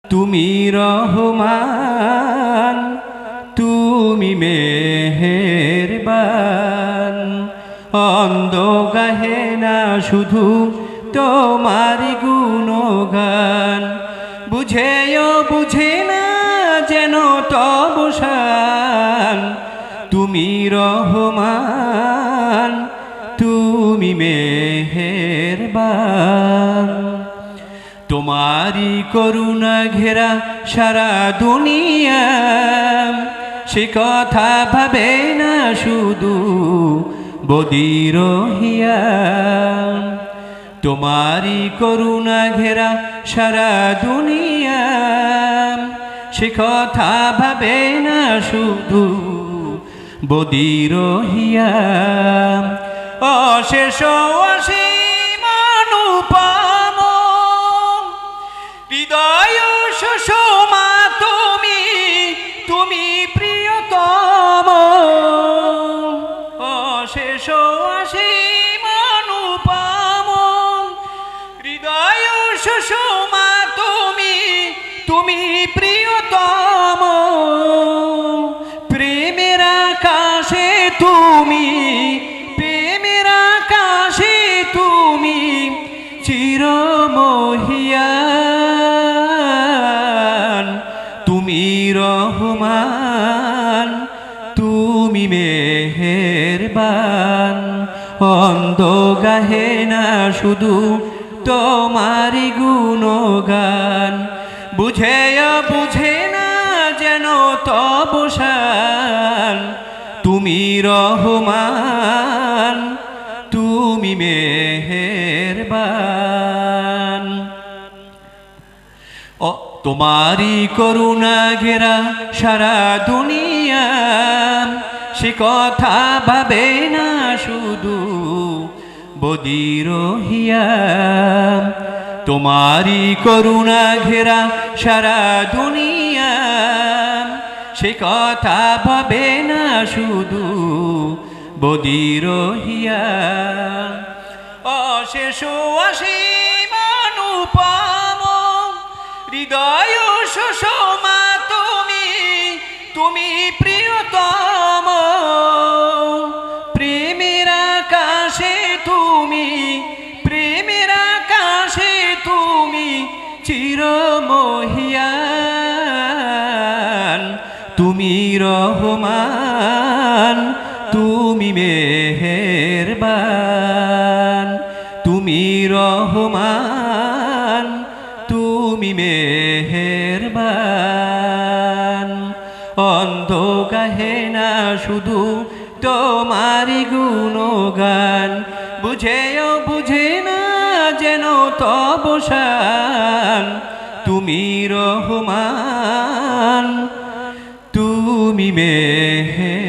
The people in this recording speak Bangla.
তুমি রহমান, তুমি মেহেরবান। অন্ধ গাহে না শুধু তোমারি গুণগান, বুঝেও বুঝে না যেন তব শান। তুমি রহমান, তুমি মেহেরবান। তোমারি করুণা ঘেরা সারা দুনিয়া, সে কথা ভাবে না শুধু বদির হিয়া। তোমারি করুণা ঘেরা সারা দুনিয়া, সে কথা ভাবে না শুধু বদির হিয়া। অশেষ অসীম অনুপম হৃদয় সুষমা তুমি, তুমি প্রিয়তম। অশেষ অসীম অনুপম হৃদয় সুষমা তুমি, তুমি প্রিয়তম। প্রেমের আকাশে তুমি, প্রেমের আকাশে তুমি চিরমহিয়ান। তুমি রহমান, তুমি মেহেরবান। অন্ধ গাহে না শুধু তোমারি গুণগান, বুঝেও বুঝে না যেন তব শান। তুমি রহমান, তুমি মেহেরবান। তোমারি করুণা ঘেরা সারা দুনিয়া, সে কথা ভাবে না শুধু বদির হিয়া। তোমারি করুণা ঘেরা সারা দুনিয়া, সে কথা ভাবে না শুধু বদির হিয়া। অশেষ অসীম অনুপম হৃদয় সুষমা তুমি, তুমি প্রিয়তম। প্রেমের আকাশে তুমি, প্রেমের আকাশে তুমি চিরমহিয়ান। তুমি রহমান, তুমি মেহেরবান। তুমি রহমান, তুমি মেহেরবান। অন্ধ গাহে না শুধু তোমারি গুণগান, বুঝেও বুঝে না যেন তব শান। তুমি রহমান, তুমি মেহেরবান।